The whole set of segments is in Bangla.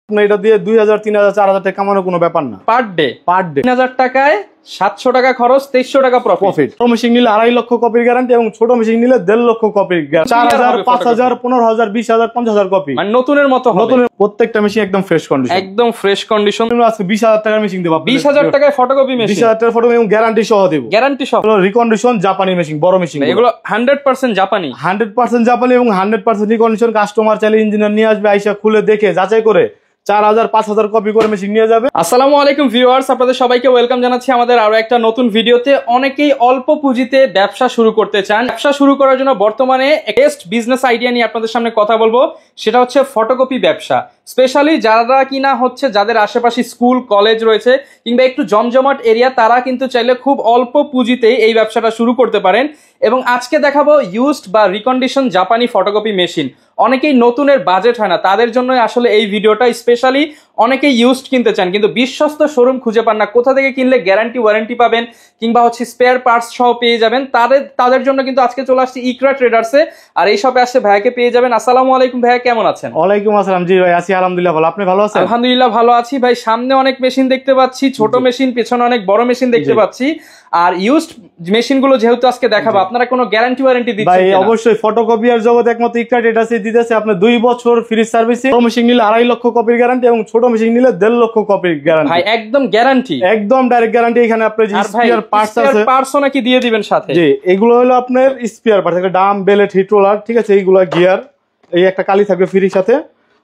এটা দিয়ে 2000 3000 4000 টাকা কামানোর কোনো ব্যাপার না। পার ডে 3000 টাকায় 700 টাকা খরচ, 2300 টাকা প্রফিট। ছোট মেশিন নিলে 2.5 লক্ষ কপির গ্যারান্টি এবং ছোট মেশিন নিলে 1.5 লক্ষ কপির গ্যারান্টি। 4000 5000 15000 20000 50000 কপি মানে নতুনের মতো হবে। নতুনের প্রত্যেকটা মেশিন একদম ফ্রেশ কন্ডিশন, একদম ফ্রেশ কন্ডিশন। আজকে 20000 টাকার মেশিন দেব। 20000 টাকায় ফটোকপি মেশিন, 20000 টাকার ফটো এবং গ্যারান্টি সহ দেব। গ্যারান্টি সহ। রিকন্ডিশন জাপানি মেশিন, বড় মেশিন এগুলো 100% জাপানি, 100% জাপানি এবং 100% রিকন্ডিশন। কাস্টমার চাইলে ইঞ্জিনিয়ার নিয়ে আসবে, আইসা খুলে দেখে যাচাই করে 4000 5000 কপি করে মেশিন নিয়ে যাবে। আসসালামু আলাইকুম ভিউয়ার্স, আপনাদের সবাইকে ওয়েলকাম জানাচ্ছি আমাদের আরো একটা নতুন ভিডিওতে। অনেকেই অল্প পুঁজিতে ব্যবসা শুরু করতে চান। ব্যবসা শুরু করার জন্য বর্তমানে বেস্ট বিজনেস আইডিয়া নিয়ে আপনাদের সামনে কথা বলবো, সেটা হচ্ছে ফটোকপি ব্যবসা। স্পেশালি যারা কিনা হচ্ছে যাদের আশেপাশে স্কুল কলেজ রয়েছে কিংবা একটু জমজমাট এরিয়া, তারা কিন্তু চাইলে খুব অল্প পুঁজিতে এই ব্যবসাটা শুরু করতে পারেন। এবং আজকে দেখাবো ইউজড বা রিকন্ডিশন জাপানি ফটোকপি মেশিন। অনেকেই নতুনের বাজেট হয় না, তাদের জন্য আসলে এই ভিডিওটা। স্পেশালি অনেকেই ইউজড কিনতে চান কিন্তু বিশ্বস্ত শোরুম খুঁজে পান না, কোথা থেকে কিনলে গ্যারান্টি ওয়ারেন্টি পাবেন কিংবা হচ্ছে স্পেয়ার পার্টস সহ পেয়ে যাবেন। তাদের জন্য কিন্তু আজকে চলে আসছি ইকরা ট্রেডার্সে, আর এই শপে আসছে ভাইয়াকে পেয়ে যাবেন। আসসালামু আলাইকুম ভাইয়া, কেমন আছেন? ওয়ালাইকুম আসসালাম। জি ভাই, আছি আলহামদুলিল্লাহ ভালো। আপনি ভালো আছেন? আলহামদুলিল্লাহ ভালো আছি ভাই। সামনে অনেক মেশিন দেখতে পাচ্ছি, ছোট মেশিন, পেছনে অনেক বড় মেশিন দেখতে পাচ্ছি। আর ইউজড মেশিন গুলো যেহেতু আজকে দেখাবো, আপনারা কোনো গ্যারান্টি ওয়ারেন্টি দিচ্ছেন ভাই? কিনা? অবশ্যই, ফটোকপিয়ার জগৎ একমাত্র ইকরা ট্রেডার্সে দিতেছে আপনি 2 বছর ফ্রি সার্ভিসে। ছোট মেশিন নিলে 2.5 লক্ষ কপির গ্যারান্টি এবং ছোট মেশিন নিলে 1.5 লক্ষ কপির গ্যারান্টি। ভাই একদম গ্যারান্টি, একদম ডাইরেক্ট গ্যারান্টি। এখানে আপনার যে স্পেয়ার পার্টস আছে, পার্টসও নাকি দিয়ে দিবেন সাথে? জি, এগুলো হলো আপনার স্পেয়ার পার্টস, একটা ডাম, বেলেট, হিট রোলার, ঠিক আছে, এইগুলো গিয়ার, এই একটা কালি থাকবে ফ্রির সাথে।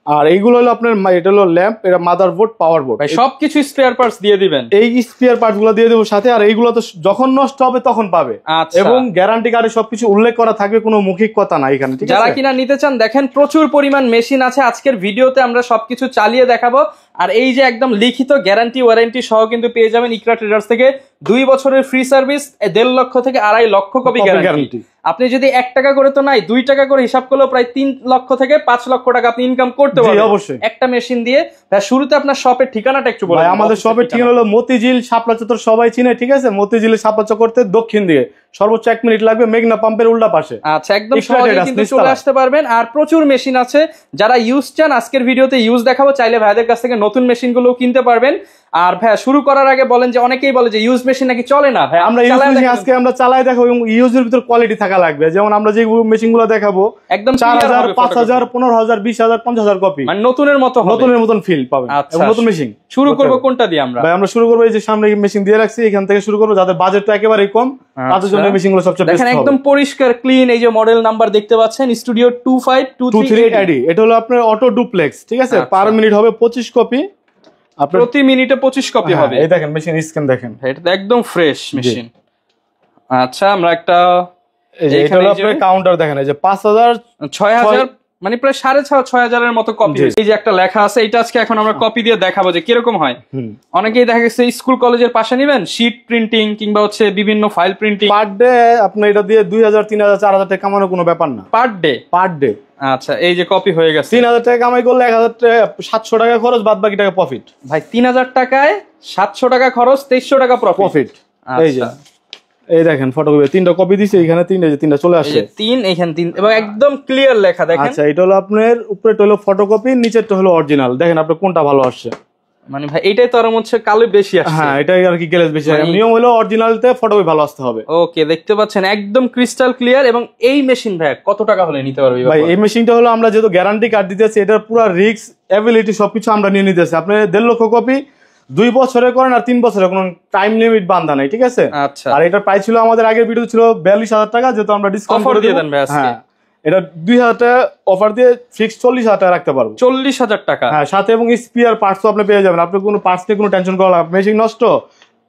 আর এইগুলো হলো আপনার, এটা হলো ল্যাম্প, এটা মাদারবোর্ড, পাওয়ার বোর্ড, ভাই সবকিছু স্পেয়ার পার্টস দিয়ে দিবেন। এই স্পেয়ার পার্টস গুলো দিয়ে দেবো সাথে। আর এইগুলো তো যখন নষ্ট হবে তখন পাবে। এবং গ্যারান্টি কার্ডে সবকিছু উল্লেখ করা থাকবে, কোনো মৌখিক কথা না এখানে। যারা কিনা নিতে চান, দেখেন প্রচুর পরিমাণ মেশিন আছে। আজকের ভিডিওতে আমরা সবকিছু চালিয়ে দেখাবো। আর এই যে একদম লিখিত গ্যারান্টি ওয়ারেন্টি সহ কিন্তু পেয়ে যাবেন ইকরা ট্রেডার্স থেকে 2 বছরের ফ্রি সার্ভিস, 1.5 লক্ষ থেকে 2.5 লক্ষ কপি গ্যারান্টি। আপনি যদি 1 টাকা করে তো নাই, 2 টাকা করে হিসাব করলেও প্রায় 3 লক্ষ থেকে 5 লক্ষ টাকা আপনি ইনকাম করতে পারবেন অবশ্যই একটা মেশিন দিয়ে। শুরুতে আপনার শপের ঠিকানাটা একটু বলুন। আমাদের শপের ঠিকানা হলো মতিঝিল শাপলা চত্বর, সবাই চিনে, ঠিক আছে? মতিঝিলের শাপলা চত্বর দক্ষিণ দিকে, সর্বোচ্চ 1 মিনিট লাগবে, মেঘনা পাম্পের উল্টা পাশে। আচ্ছা, একদম সহজে কিন্তু চলে আসতে পারবেন। আর প্রচুর মেশিন আছে, যারা ইউজ চান আজকের ভিডিওতে ইউজ দেখাবো, চাইলে ভাইদের কাছ থেকে নতুন মেশিন গুলো কিনতে পারবেন। আর ভাই শুরু করার আগে বলেন যে অনেকেই বলে যে ইউজ মেশিন নাকি চলে না। ভাই আমরা ইউজ মেশিন আজকে আমরা চালাই দেখাবো, এবং ইউজের ভিতর কোয়ালিটি থাকা লাগবে। যেমন আমরা যে মেশিন গুলো দেখাবো একদম 4000 5000 15000 20000 50000 কপি, মানে নতুনের মতন ফিল পাবেন। এবং নতুন মেশিন শুরু করব কোনটা দিয়ে? আমরা ভাই আমরা শুরু করব এই যে সামনে মেশিন দিয়ে রাখছি, এখান থেকে শুরু করব। যাদের বাজেটটা একেবারে কম, তাদের জন্য মেশিন গুলো সবচেয়ে বেস্ট হবে। দেখেন একদম পরিষ্কার ক্লিন। এই যে মডেল নাম্বার দেখতে পাচ্ছেন, স্টুডিও 2523 AD। এটা হলো আপনার অটো ডুপ্লেক্স, ঠিক আছে? পার মিনিট হবে 25 কপি, প্রতি মিনিটে 25 কপি হবে। এই দেখেন মেশিন স্ক্যান দেখেন, এটা তো একদম ফ্রেশ মেশিন। আচ্ছা, আমরা একটা এটা হলো আপনার কাউন্টার দেখেন, এই যে 5000 6000 মানে প্রায় 6500 এর মতো কপি। এই যে একটা লেখা আছে, এটা আজকে এখন আমরা কপি দিয়ে দেখাবো যে কিরকম হয়। অনেকেই দেখা গেছে স্কুল কলেজের পাশে নেবেন, শীট প্রিন্টিং কিংবা হচ্ছে বিভিন্ন ফাইল প্রিন্টিং। পার ডে আপনি এটা দিয়ে 2000 3000 4000 টাকা কামানোর কোনো ব্যাপার না। Per day. আচ্ছা, এই যে কপি হয়ে গেছে। 3000 টাকা কামাই করলে 1000 টাকা 700 টাকা খরচ, বাদ বাকি টাকা প্রফিট। ভাই 3000 টাকায় 700 টাকা খরচ, 2300 টাকা প্রফিট। এই যে এই দেখেন ফটোকপি 3টা কপি দিছি, এখানে 3টা চলে আসছে। এই যে 3, এখানে 3 এবং একদম ক্লিয়ার লেখা দেখেন। আচ্ছা, এটা হলো আপনার উপরেটা হলো ফটোকপি, নিচেরটা হলো অরিজিনাল। দেখেন আপনি কোনটা ভালো আসছে। মানে ভাই এইটাই তো আর হচ্ছে কালো বেশি আসছে। হ্যাঁ, এটাই আর কি গ্লেজ বেশি। নিয়ম হলো অরিজিনালতে ফটোকপি ভালো আসতে হবে। ওকে, দেখতে পাচ্ছেন একদম ক্রিস্টাল ক্লিয়ার। এবং এই মেশিন ভাই কত টাকা হলে নিতে পারবে? ভাই এই মেশিনটা হলো আমরা যেহেতু গ্যারান্টি কার্ড দিতেছি, এটার পুরো রিস্ক এবিলিটি সবকিছু আমরা নিয়ে নিতেছি। আপনি 1.5 লক্ষ কপি 2 বছরে করেন আর 3 বছরে, কোনো টাইম লিমিট বান্ধা নাই, ঠিক আছে? আচ্ছা, আর এটার প্রাইস ছিল আমাদের আগের ভিডিও ছিল 42000 টাকা, যেহেতু আমরা ডিসকাউন্ট করে দিয়ে দেন ভাই আজকে। হ্যাঁ, এটা 2000 টাকা অফার দিয়ে ফিক্স 40000 টাকা রাখতে পারবো। 40000 টাকা, হ্যাঁ, সাথে এবং স্পেয়ার পার্টসও আপনি পেয়ে যাবেন। আপনি কোনো পার্টস নিয়ে কোনো টেনশন করা লাগবে না। মেশিন নষ্ট,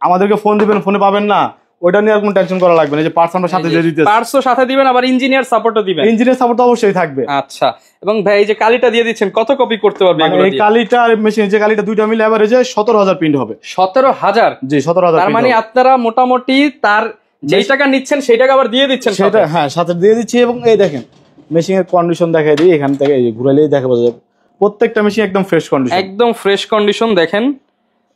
আমাদেরকে ফোন দিবেন, ফোনে পাবেন না, ওইটা নিয়ে আর কোনো টেনশন করা লাগবে না। যে পার্টস আমরা সাথে দিয়ে দিতেছি। পার্টসও সাথে দিবেন, আবার ইঞ্জিনিয়ার সাপোর্টও দিবেন। ইঞ্জিনিয়ার সাপোর্ট তো অবশ্যই থাকবে। আচ্ছা, এবং ভাই এই যে কালিটা দিয়ে দিচ্ছেন, কত কপি করতে পারবে এগুলো দিয়ে? এই কালিটা আর মেশিন, যে কালিটা দুইটা মিলে এভারেজে 17000 প্রিন্ট হবে। 17000? জি, 17000। তার মানে আপনারা মোটামুটি তার যেই টাকা নিচ্ছেন সেই টাকা আবার দিয়ে দিচ্ছেন সেটা? হ্যাঁ, সাথে দিয়ে দিচ্ছি। এবং এই দেখেন মেশিনের কন্ডিশন দেখাই দিই, এখান থেকে এই ঘুরালেই দেখা যাবে প্রত্যেকটা মেশিন একদম ফ্রেশ কন্ডিশন। একদম ফ্রেশ কন্ডিশন। দেখেন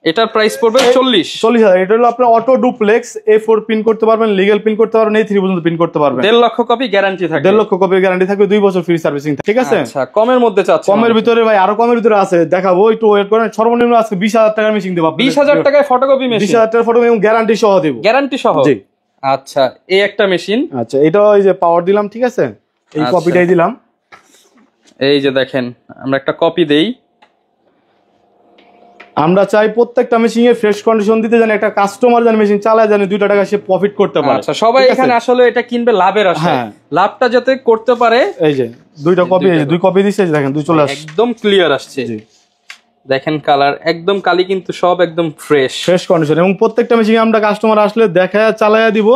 এটার প্রাইস পড়বে 40,000। এটা হলো আপনার অটো ডুপ্লেক্স A4 পিন করতে পারবেন, লিগ্যাল পিন করতে পারবেন, A3 পর্যন্ত পিন করতে পারবেন। 1.5 লক্ষ কপি গ্যারান্টি থাকবে। 1.5 লক্ষ কপির গ্যারান্টি থাকবে, 2 বছর ফ্রি সার্ভিসিং, ঠিক আছে? আচ্ছা, কমের মধ্যে চাচ্ছেন? কমের ভিতরে ভাই আরো কমের ভিতরে আছে, দেখাবো, একটু ওয়েট করেন। সর্বনিম্ন আজকে 20,000 টাকার মেশিন দেব। 20,000 টাকায় ফটোকপি মেশিন? 20,000 টাকার ফটো এবং গ্যারান্টি সহ দেব। গ্যারান্টি সহ? জি। আচ্ছা, এই একটা মেশিন। আচ্ছা, এটা ওই যে পাওয়ার দিলাম, ঠিক আছে, এই কপিটাই দিলাম। এই যে দেখেন, আমরা একটা কপি দেই। আমরা চাই প্রত্যেকটা মেশিনে ফ্রেশ কন্ডিশন দিতে, জানি একটা কাস্টমার জানি মেশিন চালায়, জানি 2 টাকা সে প্রফিট করতে পারে। আচ্ছা, সবাই এখানে আসলে এটা কিনবে লাভের আশায়, লাভটা যাতে করতে পারে। এই যে 2টা কপি, এই যে 2 কপি দিছে, দেখেন 2 চলে আসছে, একদম ক্লিয়ার আসছে। দেখেন কালার একদম কালি, কিন্তু সব একদম ফ্রেশ কন্ডিশন। এবং প্রত্যেকটা মেশিন আমরা কাস্টমার আসলে দেখায় চালায়া দিব,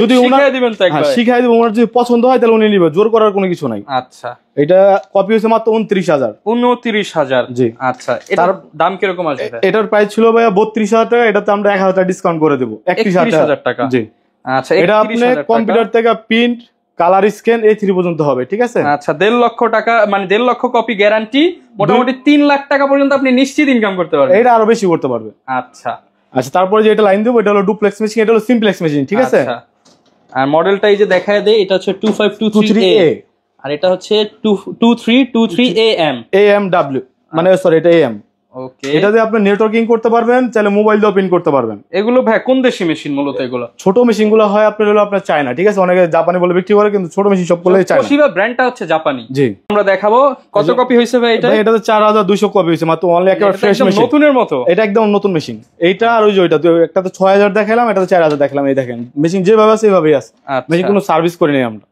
যদি শিখায় দিবেন তো একবার? শিখাই দিব, ওনার যদি পছন্দ হয় তাহলে উনি নিবে, জোর করার কোনো কিছু নাই। আচ্ছা, এটা কপি হচ্ছে মাত্র 29,000। 29,000? জি। আচ্ছা, এটার দাম কিরকম আসবে? এটার প্রাইস ছিল ভাইয়া 32,000 টাকা, এটাতে আমরা 1,000 টাকা ডিসকাউন্ট করে দেব, 31,000 টাকা। জি। আচ্ছা, এটা আপনি কম্পিউটার থেকে প্রিন্ট, কালার স্ক্যান, A3 পর্যন্ত হবে, ঠিক আছে? আচ্ছা, 1.5 লক্ষ টাকা, মানে 1.5 লক্ষ কপি গ্যারান্টি, মোটামুটি 3 লাখ টাকা পর্যন্ত আপনি নিশ্চিত ইনকাম করতে পারবেন। এটা আরো বেশি করতে পারবে। আচ্ছা আচ্ছা, তারপরে যে এটা লাইন দেবো, এটা হলো ডুপ্লেক্স মেশিন, এটা হলো সিমপ্লেক্স মেশিন, ঠিক আছে? আর মডেলটা এই যে দেখায় দেই, এটা হচ্ছে 2523A, আর এটা হচ্ছে 2323AM AMW, মানে সরি, এটা AM। ওকে, এটা দিয়ে আপনি নেটওয়ার্কিং করতে পারবেন, চাইলে মোবাইল দিয়ে পিন করতে পারবেন। এগুলো ভাই কোন দেশি মেশিন মূলত? এগুলো ছোট মেশিন গুলো হয় আপনার হলো আপনার চায়না, ঠিক আছে? অনেকে জাপানি বলে বিক্রি করে, কিন্তু ছোট মেশিন সবগুলো চায়না। তোশিবা ব্র্যান্ডটা হচ্ছে জাপানি। জি, আমরা দেখাবো কত কপি হইছে ভাই এটা? এটাতে 4200 কপি হইছে মাত্র, অনলি একেবারে ফ্রেশ মেশিন, নতুনের মতো। এটা একদম নতুন মেশিন। এইটা আর ওই যে ওইটা, একটাতে 6000 দেখাইলাম, এটাতে 4000 দেখাইলাম। এই দেখেন মেশিন যেভাবে আছে এইভাবেই আছে, মেশিন কোনো সার্ভিস করি নাই আমরা,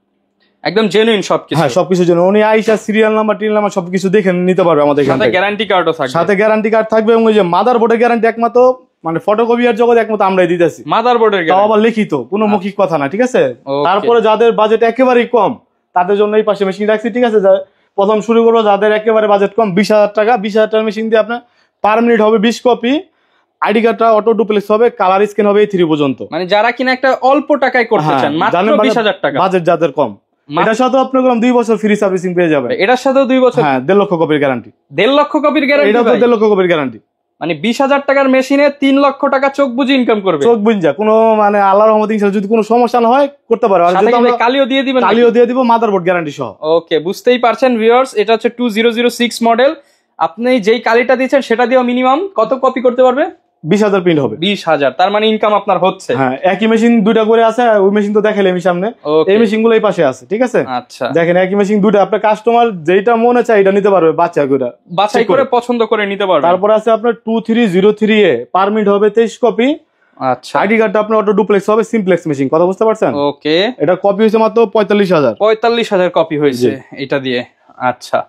একদম জেনুইন সবকিছু। হ্যাঁ, সবকিছুর জন্য উনি আইসা সিরিয়াল নাম্বার, টিল নাম্বার সবকিছু দেখে নিতে পারবে আমাদের এখান থেকে। সাথে গ্যারান্টি কার্ডও থাকবে। সাথে গ্যারান্টি কার্ড থাকবে, এবং ওই যে মাদারবোর্ডের গ্যারান্টি একমাত্র, মানে ফটোকপিয়ার জগতে একমাত্র আমরাই দিতেছি। মাদারবোর্ডের গ্যারান্টি তাও আবার লিখিত, কোনো মৌখিক কথা না, ঠিক আছে? তারপরে যাদের বাজেট একেবারেই কম, তাদের জন্য এই পাশে মেশিন রাখছি, ঠিক আছে? প্রথম শুরু করবো যাদের একেবারে বাজেট কম, 20,000 টাকা। 20,000 টাকার মেশিন দিয়ে আপনার পার মিনিট হবে 20 কপি, আইডি কার্ডটা অটো ডুপ্লেক্স হবে, কালার স্ক্যান হবে A3 পর্যন্ত। মানে যারা কিনা একটা অল্প টাকায় করতে চান, মাত্র 20,000 টাকা, বাজেট যাদের কম, এটার সাথে আপনি 2 বছর ফ্রি সার্ভিসিং পেয়ে যাবেন। এটার সাথেও 2 বছর? হ্যাঁ, 1.5 লক্ষ কপির গ্যারান্টি। 1.5 লক্ষ কপির গ্যারান্টি? এটা তো 1.5 লক্ষ কপির গ্যারান্টি। মানে 20,000 টাকার মেশিনে 3 লক্ষ টাকা চোখ বুঝে ইনকাম করবে। চোখ বুঝা, কোনো মানে আল্লাহর রহমতে ইনশাআল্লাহ যদি কোনো সমস্যা না হয় করতে পারবে। আর যদি আমরা কালিও দিয়ে দিবেন? কালিও দিয়ে দিব, মাদারবোর্ড গ্যারান্টি সহ। ওকে, বুঝতেই পারছেন ভিউয়ার্স, এটা হচ্ছে 2006 মডেল। আপনি যেই কালিটা দিয়েছেন সেটা দিয়েও মিনিমাম কত কপি করতে পারবে? 20,000 প্রিন্ট হবে। 20,000, তার মানে ইনকাম আপনার হচ্ছে। হ্যাঁ, একই মেশিন 2টা করে আছে, ওই মেশিন তো দেখাইলে আমি সামনে, এই মেশিন গুলো এই পাশে আছে, ঠিক আছে? আচ্ছা, দেখেন একই মেশিন 2টা, আপনার কাস্টমার যেটা মনে চায় এটা নিতে পারবে, বাছাই করে পছন্দ করে নিতে পারবে। তারপর আছে আপনার 2303A, পার মিনিট হবে 23 কপি। আচ্ছা, আইডি কার্ডটা আপনার অটো ডুপ্লেক্স হবে, সিমপ্লেক্স মেশিন, কথা বুঝতে পারছেন? ওকে, এটা কপি হয়েছে মাত্র 45,000 কপি হয়েছে এটা দিয়ে। আচ্ছা,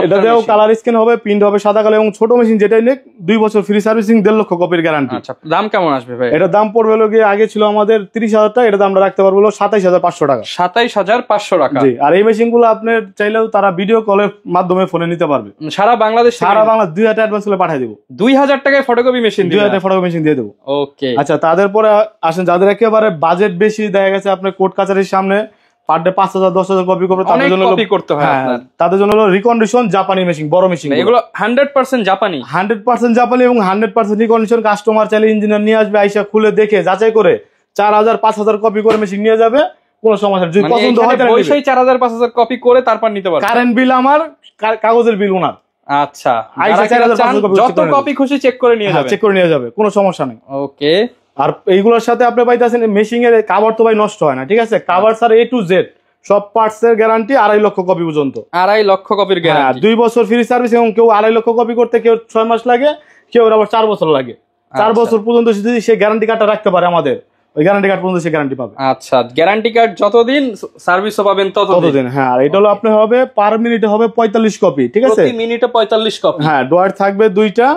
এটা দিয়েও কালার স্ক্যান হবে, প্রিন্ট হবে সাদা কালো, এবং ছোট মেশিন যেটাই নেক 2 বছর ফ্রি সার্ভিসিং, 1.5 লক্ষ কপির গ্যারান্টি। আচ্ছা, দাম কেমন আসবে ভাই? এটা দাম পড়বে হলো গিয়ে, আগে ছিল আমাদের 30,000 টাকা, এটা আমরা রাখতে পারবো 27,500 টাকা। 27,500 টাকা? জি। আর এই মেশিন গুলো আপনি চাইলেও তারা ভিডিও কলের মাধ্যমে ফোনে নিতে পারবে, সারা বাংলাদেশ। 2000 টাকা অ্যাডভান্স করে পাঠিয়ে দেবো। 2000 টাকায় ফটোকপি মেশিন? 2000 টাকা ফটোকপি মেশিন দিয়ে দেবো। ওকে। আচ্ছা, তাদের পরে আসেন যাদের একেবারে বাজেট বেশি, দেখা গেছে আপনার কোর্ট কাছারির সামনে পার ডে 5,000 10,000 কপি করবে, তাদের জন্য কপি করতে হয়। তাদের জন্য রিকন্ডিশন জাপানি মেশিন, বড় মেশিন, এগুলো 100% জাপানি। 100% জাপানি এবং 100% রিকন্ডিশন। কাস্টমার চাইলে ইঞ্জিনিয়ার নিয়ে আসবে, আইসা খুলে দেখে যাচাই করে 4,000 5,000 কপি করে মেশিন নিয়ে যাবে, কোনো সমস্যা। যদি পছন্দ হয় তাহলে ওই 4,000 5,000 কপি করে তারপর নিতে পারবে। কারেন্ট বিল আমার, কাগজের বিল ওনার। আচ্ছা, যত কপি খুশি চেক করে নিয়ে যাবে, চেক করে নিয়ে যাবে, কোনো সমস্যা নেই। ওকে। আর এইগুলোর সাথে আপনি পাইতেছেন মেশিন এর কভার তো ভাই নষ্ট হয় না, ঠিক আছে? Cover sir A to Z সব পার্টস এর গ্যারান্টি, 2.5 লক্ষ কপি পর্যন্ত। 2.5 লক্ষ কপির গ্যারান্টি, 2 বছর ফ্রি সার্ভিস। এবং কেউ 2.5 লক্ষ কপি করতে কেউ 6 মাস লাগে, কেউ আবার 4 বছর লাগে। 4 বছর পর্যন্ত যদি সে গ্যারান্টি কার্ডটা রাখতে পারে আমাদের, ওই গ্যারান্টি কার্ড পর্যন্ত সে গ্যারান্টি পাবে। আচ্ছা, গ্যারান্টি কার্ড যতদিন সার্ভিসও পাবেন ততদিন। হ্যাঁ, আর এটা হলো আপনি হবে পার মিনিটে হবে 45 কপি, ঠিক আছে? প্রতি মিনিটে 45 কপি। হ্যাঁ, ডয়ার থাকবে 2টা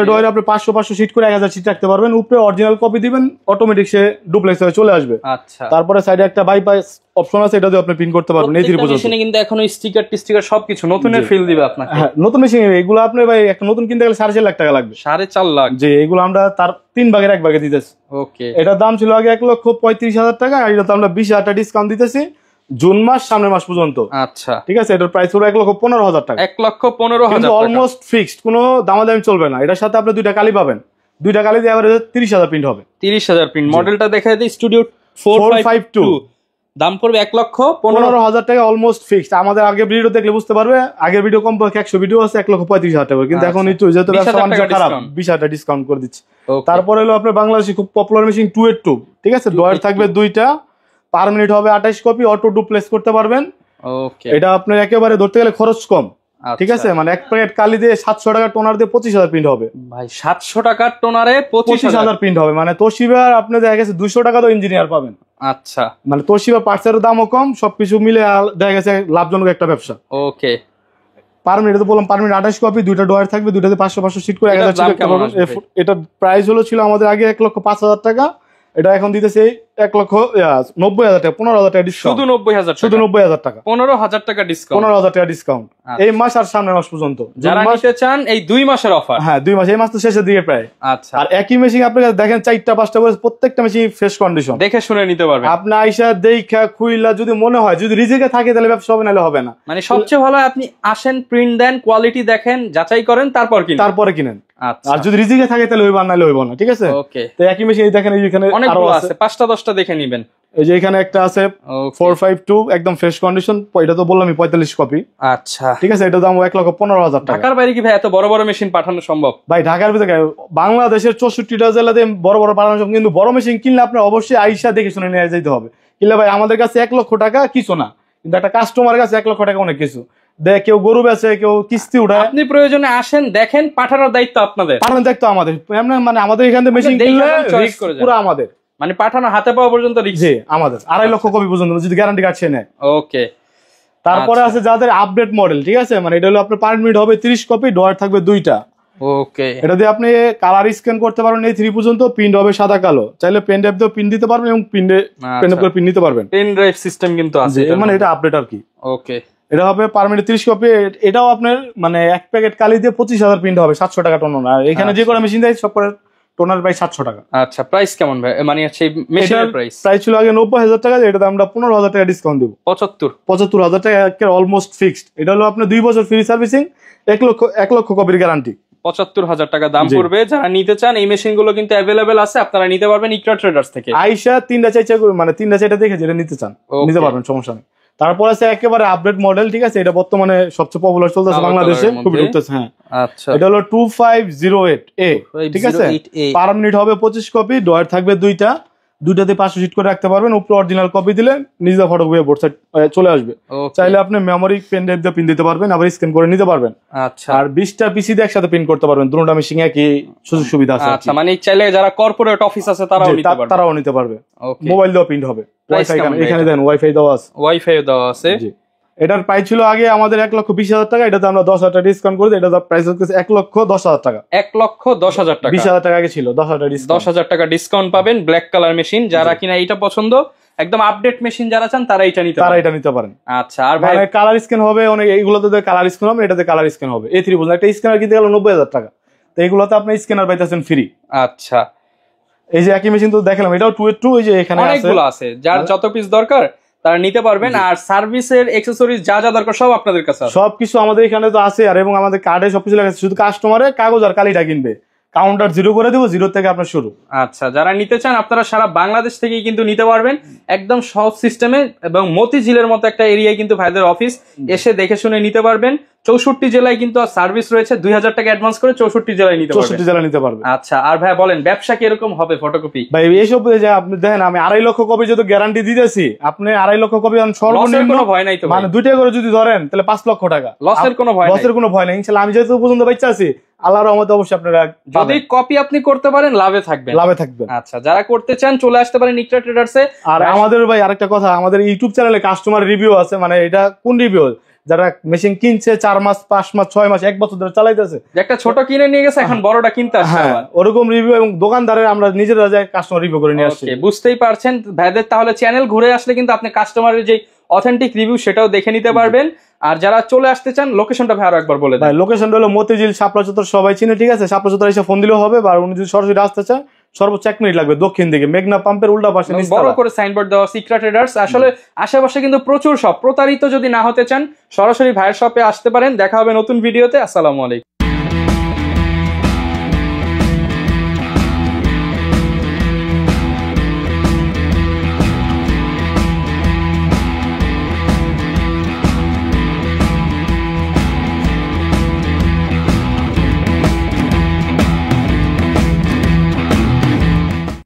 ডয়ারে আপনি 500 সিট করে 1000 সিট রাখতে পারবেন। উপরে অরিজিনাল কপি দিবেন, অটোমেটিক সে ডুপ্লেক্স হয়ে চলে আসবে। আচ্ছা, তারপরে সাইডে একটা বাইপাস অপশন আছে, এটা দিয়ে আপনি প্রিন্ট করতে পারবেন। এই মেশিনে কিন্তু এখনো স্টিকার সবকিছু নতুনের ফিল দিবে আপনাকে। হ্যাঁ, নতুন মেশিন। এগুলো আপনি ভাই একটা নতুন কিনতে গেলে 4.5 লাখ টাকা লাগবে। 4.5 লাখ? জি। এগুলো আমরা তার 3 ভাগের 1 ভাগে দিতেছি। ওকে। এটার দাম ছিল আগে 1,35,000 টাকা, আর এটা তো আমরা 20,000 টাকা ডিসকাউন্ট দিতেছি জুন মাস, সামনের মাস পর্যন্ত। আচ্ছা, ঠিক আছে? এটার প্রাইস হলো 1,15,000 টাকা। 1,15,000 অলমোস্ট ফিক্সড, কোনো দামাদামি চলবে না। এটার সাথে আপনি 2টা কালি পাবেন, দুইটা কালি দিয়ে এভারেজ 30,000 প্রিন্ট হবে। 30,000 প্রিন্ট। মডেলটা দেখা যায় স্টুডিও 452, দাম পড়বে 1,15,000 টাকা অলমোস্ট ফিক্সড। আমাদের আগের ভিডিও দেখলে বুঝতে পারবে, আগের ভিডিও কম 100 ভিডিও আছে 1,35,000 টাকা, কিন্তু এখন একটু যেহেতু ব্যবসা বাণিজ্য খারাপ 20,000 টাকা ডিসকাউন্ট করে দিচ্ছি। তারপরে হলো আপনার বাংলাদেশে খুব পপুলার মেশিন 282, ঠিক আছে, ডয়ার থাকবে দুইটা, পার মিনিট হবে 28 কপি, অটো ডুপ্লেস করতে পারবেন। ওকে, এটা আপনার একেবারে ধরতে গেলে খরচ কম, ঠিক আছে, মানে এক প্যাকেট কালি দিয়ে 700 টাকা টোনার দিয়ে 25,000 প্রিন্ট হবে ভাই। 700 টাকার টোনারে 25,000 প্রিন্ট হবে, মানে তোশিবা আপনি দেখা গেছে 200 টাকা তো ইঞ্জিনিয়ার পাবেন। আচ্ছা, মানে তোশিবা পার্টসের দামও কম, সবকিছু মিলে দেখা গেছে লাভজনক একটা ব্যবসা। ওকে, পার মিনিট তো বললাম, পার মিনিট 28 কপি, দুইটা ডয়ার থাকবে, দুইটাতে 500 সিট করে 1000 সিট করতে পারবেন। এটা প্রাইস হলো ছিল আমাদের আগে 1,05,000 টাকা, এটা এখন দিতেছে 1,90,000 টাকা, 15,000 টাকা ডিসকাউন্ট। শুধু 90,000 শুধু 90,000 টাকা, 15,000 টাকা ডিসকাউন্ট, 15,000 টাকা ডিসকাউন্ট এই মাস আর সামনের মাস পর্যন্ত। যারা নিতে চান এই 2 মাসের অফার। হ্যাঁ, 2 মাস, এই মাস তো শেষের দিকে প্রায়। আচ্ছা, আর একই মেশিন আপনি দেখেন 4টা 5টা করে, প্রত্যেকটা মেশিন ফ্রেশ কন্ডিশন, দেখে শুনে নিতে পারবেন। আপনি আইসা দেখা খুইলা যদি মনে হয়, যদি রিজিকে থাকে তাহলে ব্যবসা হবে, নাহলে হবে না। মানে সবচেয়ে ভালো আপনি আসেন, প্রিন্ট দেন, কোয়ালিটি দেখেন, যাচাই করেন, তারপরে কিনেন। আচ্ছা, আর যদি রিজিকে থাকে তাহলে হইব, নাহলে হইব না, ঠিক আছে। ওকে, তো একই মেশিন দেখেন, এখানে অনেকগুলো আছে, 5টা 10টা দেখে নেবেন। এই যে এখানে একটা আছে 452, একদম ফ্রেশ কন্ডিশন, এটা তো বললামই 45 কপি। আচ্ছা, ঠিক আছে, এটা দাম 1,15,000 টাকা। ঢাকার বাইরে কি ভাই এত বড় বড় মেশিন পাঠানো সম্ভব? ভাই ঢাকার ভিতরে বাংলাদেশের 64টা জেলাতে বড় বড় পাঠানো সম্ভব, কিন্তু বড় মেশিন কিনলে আপনার অবশ্যই আইসা দেখে শুনে নিয়ে যেতে হবে। কিনলে ভাই আমাদের কাছে 1 লক্ষ টাকা কিছু না, কিন্তু একটা কাস্টমারের কাছে 1 লক্ষ টাকা অনেক কিছু। কেউ গরু বেচে, কেউ কিস্তি উঠায়, আপনি প্রয়োজনে আসেন, দেখেন, পাঠানোর দায়িত্ব আপনাদের। পাঠানোর দায়িত্ব আমাদের, মানে আমাদের এখান থেকে মেশিন কিনলে পুরো আমাদের, মানে পাঠানো হাতে পাওয়া পর্যন্ত রিস্ক আমাদের 2.5 লক্ষ কপি পর্যন্ত যদি গ্যারান্টি কার্ড নেয়। ওকে, তারপরে আছে যাদের আপডেট মডেল, ঠিক আছে, মানে এটা হলো আপনার পার মিনিট হবে 30 কপি, ডয়ার থাকবে দুইটা। ওকে, এটা দিয়ে আপনি কালার স্ক্যান করতে পারবেন, এই 3 পর্যন্ত প্রিন্ট হবে সাদা কালো, চাইলে পেন ড্রাইভ দিয়েও প্রিন্ট দিতে পারবেন এবং পেন করে প্রিন্ট নিতে পারবেন। পেন ড্রাইভ সিস্টেম কিন্তু আছে, মানে এটা আপডেট আর কি। ওকে, এটা হবে পার মিনিট 30 কপি, এটাও আপনার মানে এক প্যাকেট কালি দিয়ে 25,000 প্রিন্ট হবে, 700 টাকা টোনার। আর এখানে যে কোনো মেশিন দেয় সব করে টোনার প্রাইস 700 টাকা। আচ্ছা, প্রাইস কেমন ভাই? মানে হচ্ছে মেশিনের প্রাইস ছিল আগে 90,000 টাকা, এটাতে আমরা 15,000 টাকা ডিসকাউন্ট দেব, 75,000 টাকা অলমোস্ট ফিক্সড। এটা হলো আপনার 2 বছর ফ্রি সার্ভিসিং, 1 লক্ষ কপির গ্যারান্টি, 75,000 টাকা দাম পড়বে। যারা নিতে চান এই মেশিন গুলো কিন্তু অ্যাভেলেবেল আছে, আপনারা নিতে পারবেন ইকরা ট্রেডার্স থেকে। আইসা 3টা 4টা দেখে যেটা নিতে চান নিতে পারবেন, সমস্যা নেই। তারপর আছে একেবারে আপডেট মডেল, ঠিক আছে, এটা বর্তমানে সবচেয়ে পপুলার চলতেছে বাংলাদেশে, খুবই ঢুকতেছে। হ্যাঁ, আচ্ছা, এটা হলো 2508A, ঠিক আছে, পার মিনিট হবে 25 কপি, ডয়ার থাকবে দুইটাতে 500 সিট করে রাখতে পারবেন। উপরে অরিজিনাল কপি দিলে নিজে ফটোকপি বোর্ড সাইড চলে আসবে। চাইলে আপনি মেমোরি পেন ড্রাইভ দিয়ে প্রিন্ট দিতে পারবেন, আবার স্ক্যান করে নিতে পারবেন। আচ্ছা, আর 20টা পিসি দিয়ে একসাথে প্রিন্ট করতে পারবেন, দুটোটা মেশিন একই সুযোগ সুবিধা আছে। আচ্ছা, মানে চাইলে যারা কর্পোরেট অফিস আছে তারাও নিতে পারবে, মোবাইল দিয়েও প্রিন্ট হবে। এখানে দেন ওয়াইফাই দেওয়া আছে। এটার প্রাইস ছিল আগে আমাদের 1,20,000 টাকা, এটাতে আমরা 10,000 টাকা ডিসকাউন্ট করে দিই, এটা প্রাইস হচ্ছে 1,10,000 টাকা। 1,10,000 টাকা, 20,000 টাকা আগে ছিল, 10,000 টাকা ডিসকাউন্ট পাবেন। ব্ল্যাক কালার মেশিন, যারা কিনা এইটা পছন্দ, একদম আপডেট মেশিন যারা চান তারা এটা নিতে পারেন। আচ্ছা, আর ভাই কালার স্ক্যান হবে অনেক, এইগুলোতে কালার স্ক্যান হবে, এটাতে কালার স্ক্যান হবে। A3 বুঝলেন, একটা স্ক্যানার কিনতে গেল 90,000 টাকা, তো এইগুলোতে আপনি স্ক্যানার পাইতেছেন ফ্রি। আচ্ছা, এই যে একই মেশিন তো দেখালাম, এটাও 282, এই যে এখানে অনেকগুলো আছে, যার যত পিস দরকার তারা নিতে পারবেন। আর সার্ভিসের অ্যাকসেসরিজ যা যা দরকার সব আপনাদের কাছে আছে, সবকিছু আমাদের এখানে তো আছে। আর এবং আমাদের কার্ডে সবকিছু লেখা আছে, শুধু কাস্টমারের কাগজ আর কালিটা কিনবে, কাউন্টার 0 করে দেবো, 0 থেকে আপনার শুরু। আচ্ছা, যারা নিতে চান আপনারা সারা বাংলাদেশ থেকেই কিন্তু নিতে পারবেন, একদম সহজ সিস্টেমে। এবং মতিঝিলের মতো একটা এরিয়ায় কিন্তু ভাইদের অফিস, এসে দেখে শুনে নিতে পারবেন। 64 জেলায় কিন্তু সার্ভিস রয়েছে, 2,000 টাকা অ্যাডভান্স করে 64 জেলায় নিতে পারবেন। আচ্ছা, আর ভাই বলেন ব্যবসা কিরকম হবে ফটোকপি? ভাই এইসব যে আপনি দেখেন, আমি 2.5 লক্ষ কপি যত গ্যারান্টি দিতেছি, আপনি 2.5 লক্ষ কপি সর্বনিম্ন ভয় নাই তো, মানে 2টা করে যদি ধরেন তাহলে 5 লক্ষ টাকা লসের কোনো ভয় নাই। ইনশাআল্লাহ আমি যেহেতু পর্যন্ত বাচ্চা আছি, আল্লাহর রহমতে অবশ্যই আপনারা যদি কপি আপনি করতে পারেন লাভে থাকবেন। আচ্ছা, যারা করতে চান চলে আসতে পারেন ইকরা ট্রেডার্সে। আর আমাদের ভাই আরেকটা কথা, আমাদের ইউটিউব চ্যানেলে কাস্টমার রিভিউ আছে, মানে এটা কোন রিভিউ, যারা মেশিন কিনছে 4 মাস 5 মাস 6 মাস 1 বছর ধরে চালাইতেছে, একটা ছোট কিনে নিয়ে গেছে, এখন বড়টা কিনতে আসছে। হ্যাঁ, ওরকম রিভিউ এবং দোকানদারের আমরা নিজেরা যাই কাস্টমার রিভিউ করে নিয়ে আসছি। বুঝতেই পারছেন ভাইদের, তাহলে চ্যানেল ঘুরে আসলে কিন্তু আপনি কাস্টমারের যে অথেন্টিক রিভিউ সেটাও দেখে নিতে পারবেন। আর যারা চলে আসতে চান লোকেশনটা ভাই আরো একবার বলে দেন। লোকেশনটা হলো মতিঝিল শাপলা চত্বর, সবাই চিনে, ঠিক আছে। শাপলা চত্বর এসে ফোন দিলেও হবে, বা উনি যদি সরাসরি আসতে চান সর্বোচ্চ 1 মিনিট লাগবে, দক্ষিণ দিকে মেঘনা পাম্পের উল্টা পাশে বড় করে সাইনবোর্ড দেওয়া ইকরা ট্রেডার্স। আসলে আশেপাশে কিন্তু প্রচুর শপ, প্রতারিত যদি না হতে চান সরাসরি ভাইয়ের শপে আসতে পারেন। দেখা হবে নতুন ভিডিওতে। আসসালামু আলাইকুম।